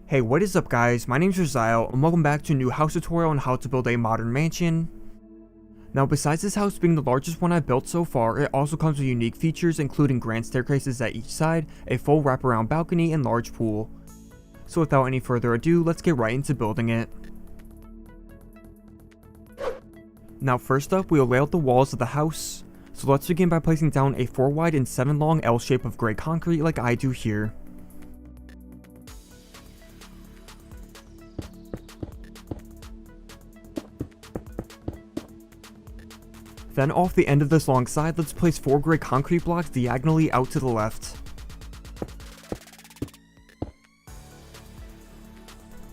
Hey, what is up guys, my name is Raziel, and welcome back to a new house tutorial on how to build a modern mansion. Now besides this house being the largest one I've built so far, it also comes with unique features including grand staircases at each side, a full wraparound balcony, and large pool. So without any further ado, let's get right into building it. Now first up, we will lay out the walls of the house. So let's begin by placing down a 4 wide and 7 long L shape of grey concrete like I do here. Then off the end of this long side, let's place 4 grey concrete blocks diagonally out to the left.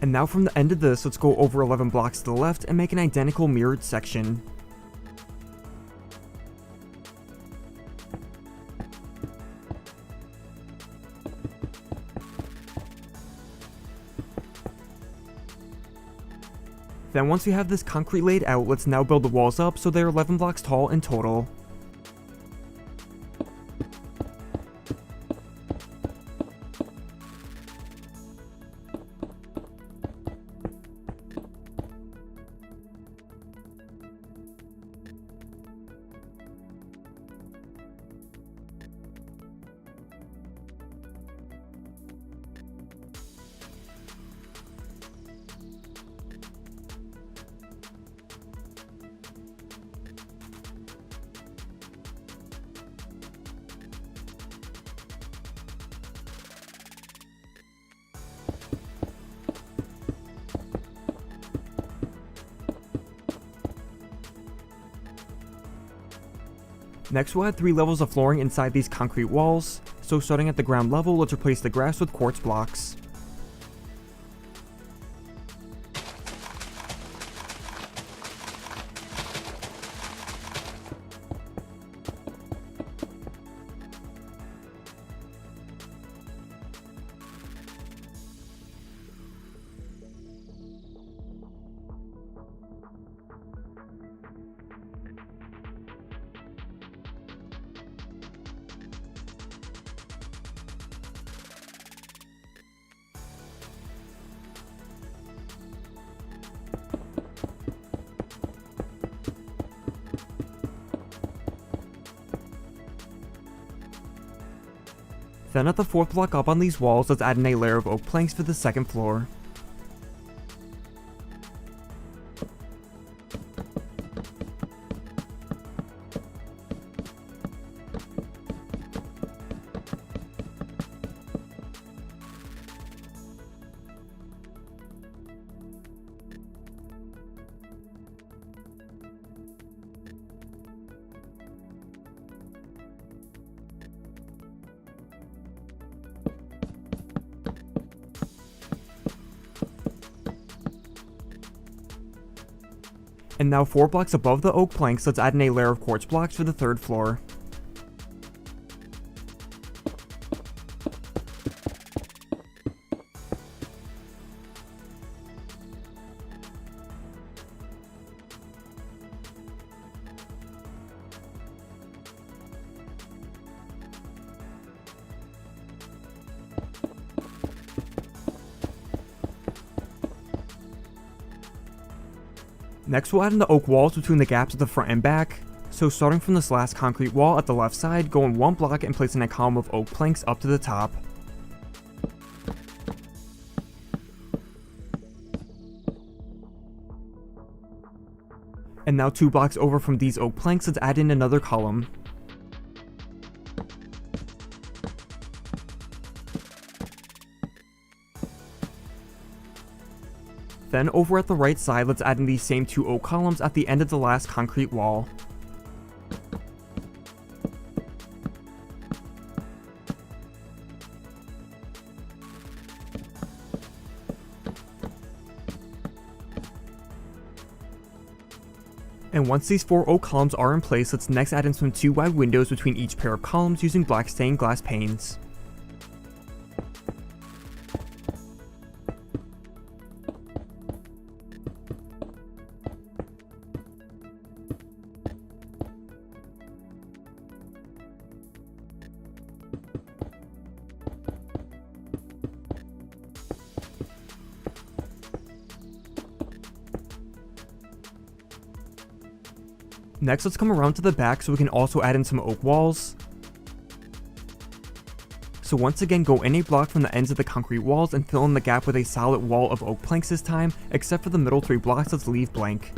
And now from the end of this, let's go over 11 blocks to the left and make an identical mirrored section. Then once we have this concrete laid out, let's now build the walls up so they're 11 blocks tall in total. Next we'll add 3 levels of flooring inside these concrete walls, so starting at the ground level, let's replace the grass with quartz blocks. Then at the 4th block up on these walls, let's add in a layer of oak planks for the 2nd floor. And now 4 blocks above the oak planks, let's add in a layer of quartz blocks for the 3rd floor. Next we'll add in the oak walls between the gaps at the front and back, so starting from this last concrete wall at the left side, go in 1 block and place in a column of oak planks up to the top. And now 2 blocks over from these oak planks, let's add in another column. Then over at the right side, let's add in these same 2 oak columns at the end of the last concrete wall. And once these 4 oak columns are in place, let's next add in some 2 wide windows between each pair of columns using black stained glass panes. Next, let's come around to the back so we can also add in some oak walls. So once again, go in a block from the ends of the concrete walls and fill in the gap with a solid wall of oak planks this time, except for the middle 3 blocks, let's leave blank.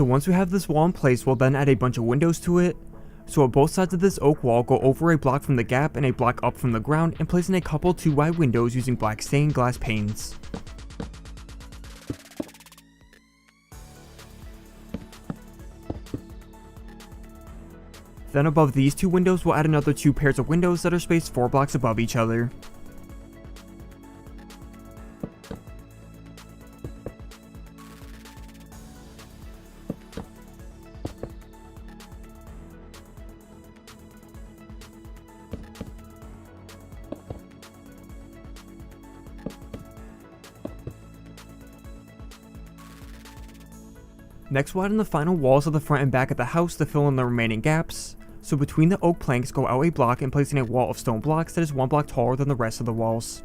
So once we have this wall in place, we'll then add a bunch of windows to it. So at both sides of this oak wall, go over a block from the gap and a block up from the ground and place in a couple 2 wide windows using black stained glass panes. Then above these 2 windows, we'll add another 2 pairs of windows that are spaced 4 blocks above each other. Next, we'll add in the final walls of the front and back of the house to fill in the remaining gaps. So between the oak planks, go out a block and place in a wall of stone blocks that is 1 block taller than the rest of the walls.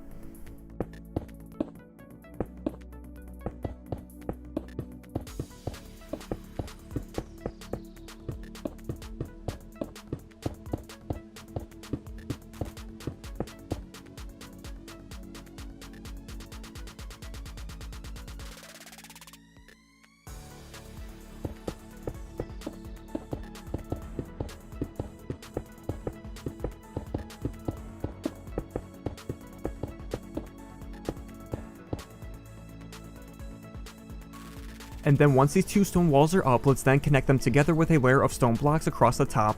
And then once these 2 stone walls are up, let's then connect them together with a layer of stone blocks across the top.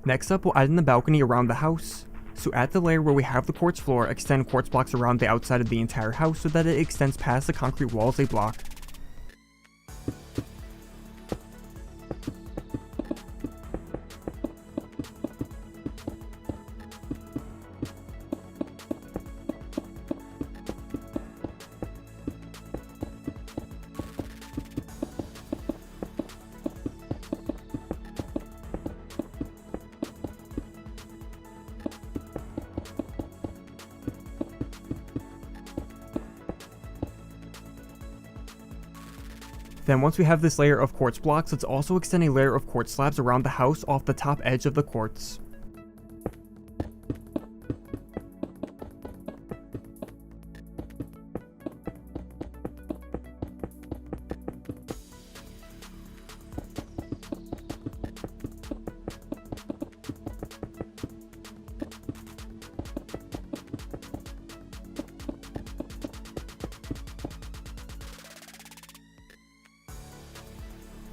Next up, we'll add in the balcony around the house. So at the layer where we have the quartz floor, extend quartz blocks around the outside of the entire house so that it extends past the concrete walls a block. Then once we have this layer of quartz blocks, let's also extend a layer of quartz slabs around the house off the top edge of the quartz.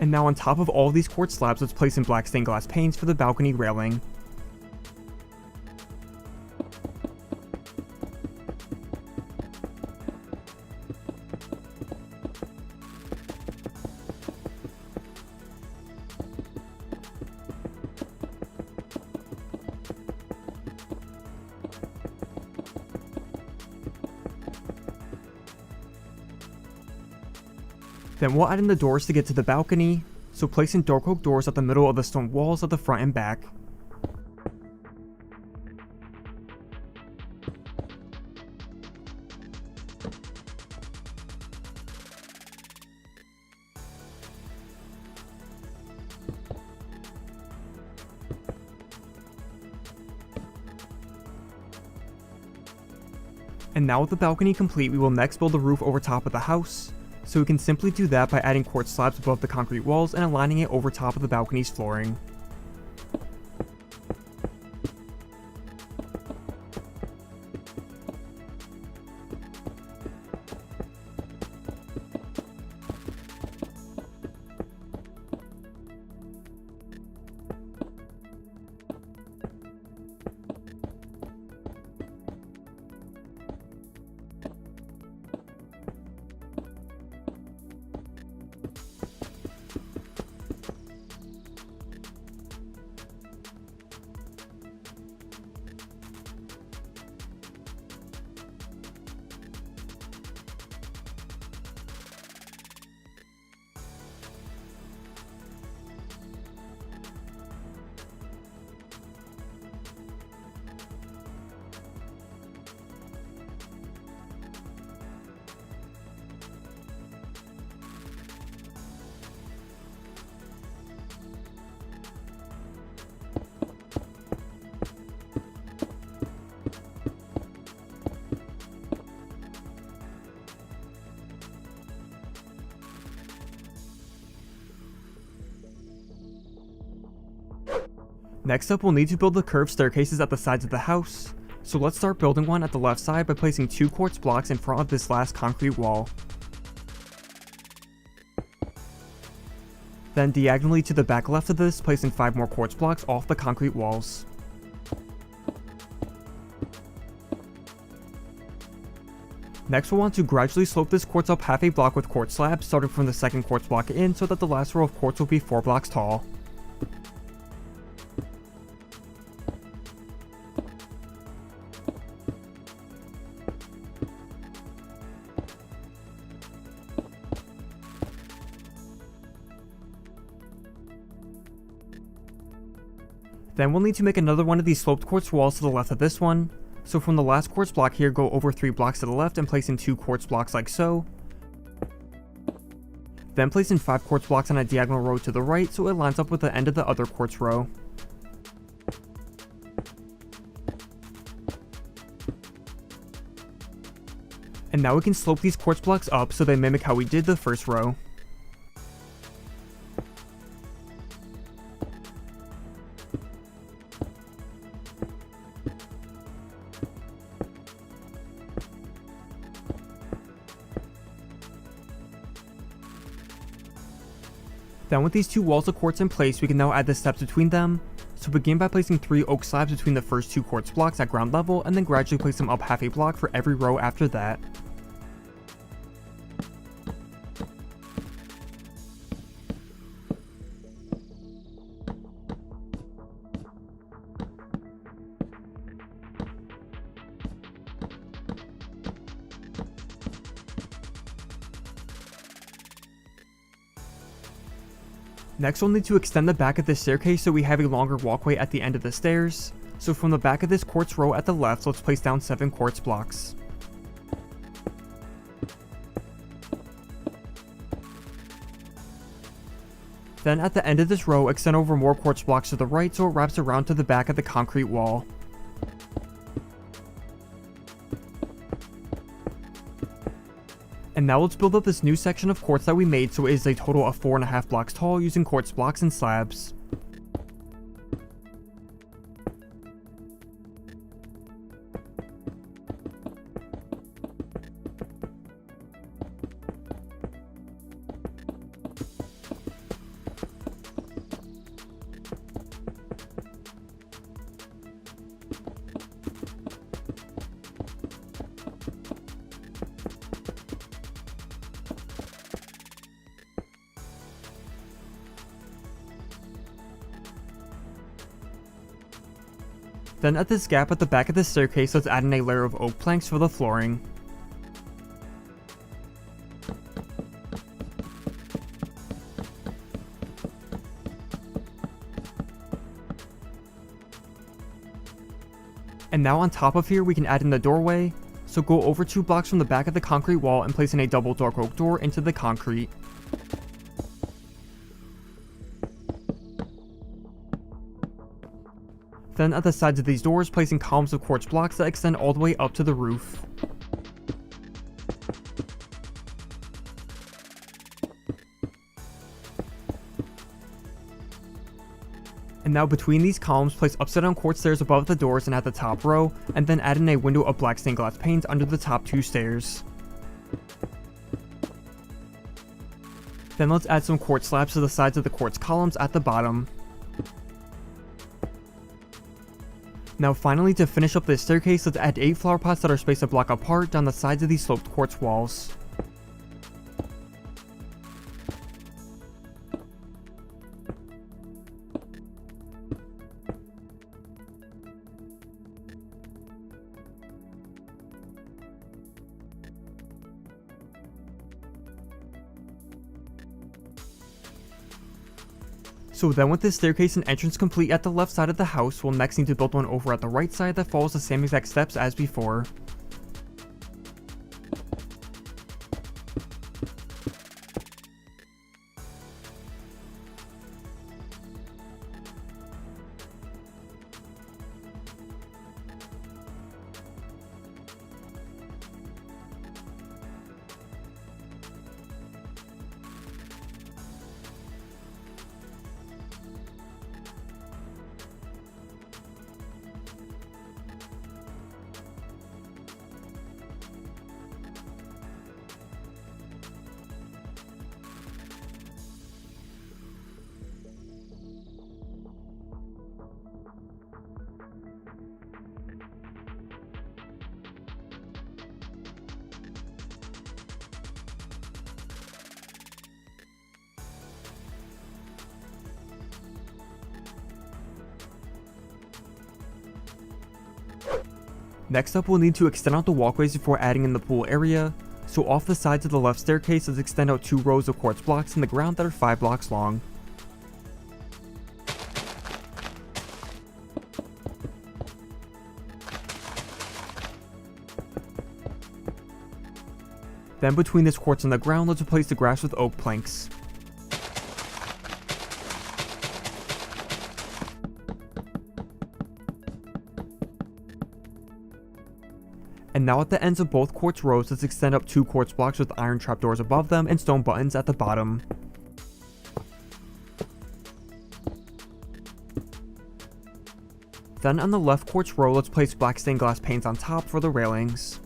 And now on top of all these quartz slabs, let's place in black stained glass panes for the balcony railing. Then we'll add in the doors to get to the balcony, so place in dark oak doors at the middle of the stone walls at the front and back. And now with the balcony complete, we will next build the roof over top of the house. So we can simply do that by adding quartz slabs above the concrete walls and aligning it over top of the balcony's flooring. Next up, we'll need to build the curved staircases at the sides of the house. So let's start building one at the left side by placing 2 quartz blocks in front of this last concrete wall. Then diagonally to the back left of this, placing 5 more quartz blocks off the concrete walls. Next, we'll want to gradually slope this quartz up half a block with quartz slabs, starting from the second quartz block in, so that the last row of quartz will be 4 blocks tall. Then we'll need to make another one of these sloped quartz walls to the left of this one. So from the last quartz block here, go over 3 blocks to the left and place in 2 quartz blocks like so. Then place in 5 quartz blocks on a diagonal row to the right so it lines up with the end of the other quartz row. And now we can slope these quartz blocks up so they mimic how we did the first row. Then with these 2 walls of quartz in place, we can now add the steps between them. So begin by placing 3 oak slabs between the first 2 quartz blocks at ground level, and then gradually place them up half a block for every row after that. Next, we'll need to extend the back of this staircase so we have a longer walkway at the end of the stairs. So from the back of this quartz row at the left, let's place down 7 quartz blocks. Then at the end of this row, extend over more quartz blocks to the right so it wraps around to the back of the concrete wall. And now let's build up this new section of quartz that we made so it is a total of 4.5 blocks tall using quartz blocks and slabs. Then at this gap at the back of the staircase, let's add in a layer of oak planks for the flooring. And now on top of here, we can add in the doorway. So go over 2 blocks from the back of the concrete wall and place in a double dark oak door into the concrete. Then at the sides of these doors, placing columns of quartz blocks that extend all the way up to the roof. And now between these columns, place upside down quartz stairs above the doors and at the top row, and then add in a window of black stained glass panes under the top 2 stairs. Then let's add some quartz slabs to the sides of the quartz columns at the bottom. Now finally, to finish up this staircase, let's add 8 flower pots that are spaced a block apart down the sides of these sloped quartz walls. So then with this staircase and entrance complete at the left side of the house, we'll next need to build one over at the right side that follows the same exact steps as before. Next up, we'll need to extend out the walkways before adding in the pool area. So off the sides of the left staircase, let's extend out 2 rows of quartz blocks in the ground that are 5 blocks long. Then between this quartz and the ground, let's replace the grass with oak planks. And now at the ends of both quartz rows, let's extend up 2 quartz blocks with iron trapdoors above them and stone buttons at the bottom. Then on the left quartz row, let's place black stained glass panes on top for the railings.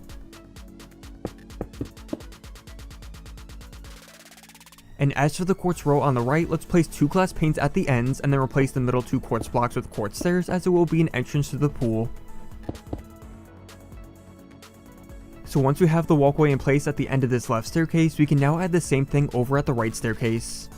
And as for the quartz row on the right, let's place 2 glass panes at the ends and then replace the middle 2 quartz blocks with quartz stairs, as it will be an entrance to the pool. So once we have the walkway in place at the end of this left staircase, we can now add the same thing over at the right staircase.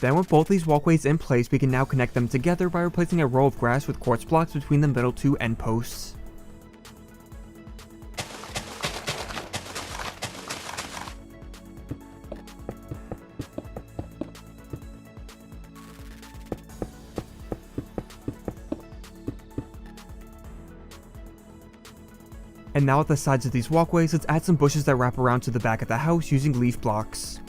Then with both these walkways in place, we can now connect them together by replacing a row of grass with quartz blocks between the middle 2 end posts. And now at the sides of these walkways, let's add some bushes that wrap around to the back of the house using leaf blocks.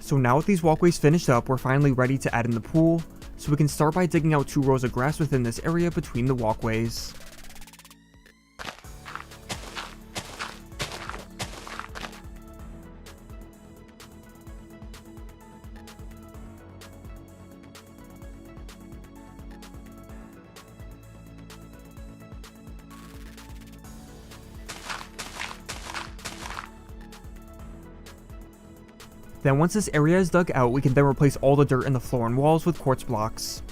So now with these walkways finished up, we're finally ready to add in the pool, so we can start by digging out 2 rows of grass within this area between the walkways. Then once this area is dug out, we can then replace all the dirt in the floor and walls with quartz blocks.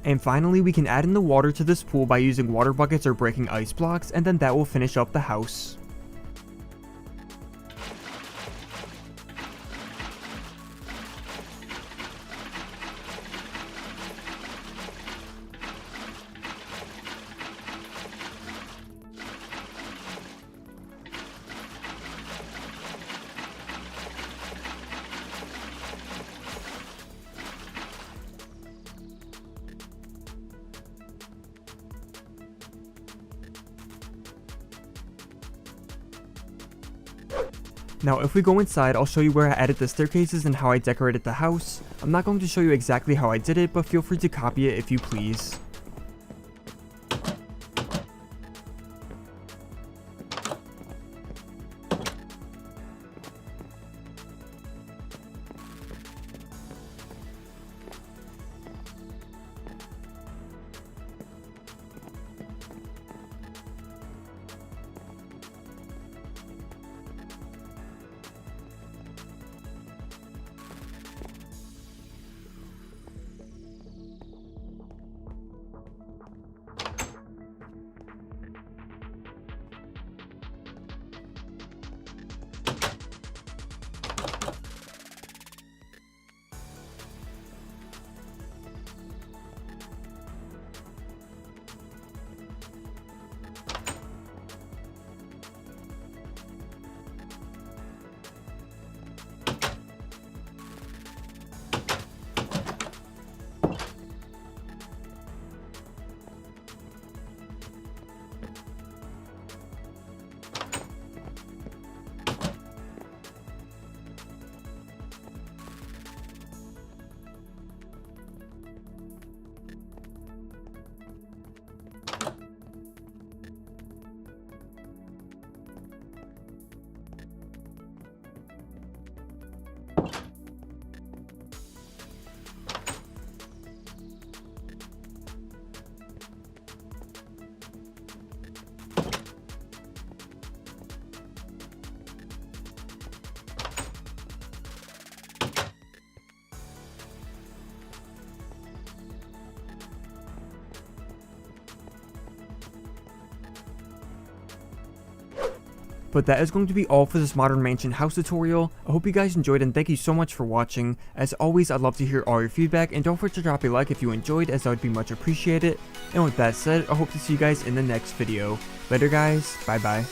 And finally, we can add in the water to this pool by using water buckets or breaking ice blocks, and then that will finish up the house. Now if we go inside, I'll show you where I added the staircases and how I decorated the house. I'm not going to show you exactly how I did it, but feel free to copy it if you please. But that is going to be all for this Modern Mansion house tutorial. I hope you guys enjoyed and thank you so much for watching. As always, I'd love to hear all your feedback and don't forget to drop a like if you enjoyed, as that would be much appreciated. And with that said, I hope to see you guys in the next video. Later guys, bye bye.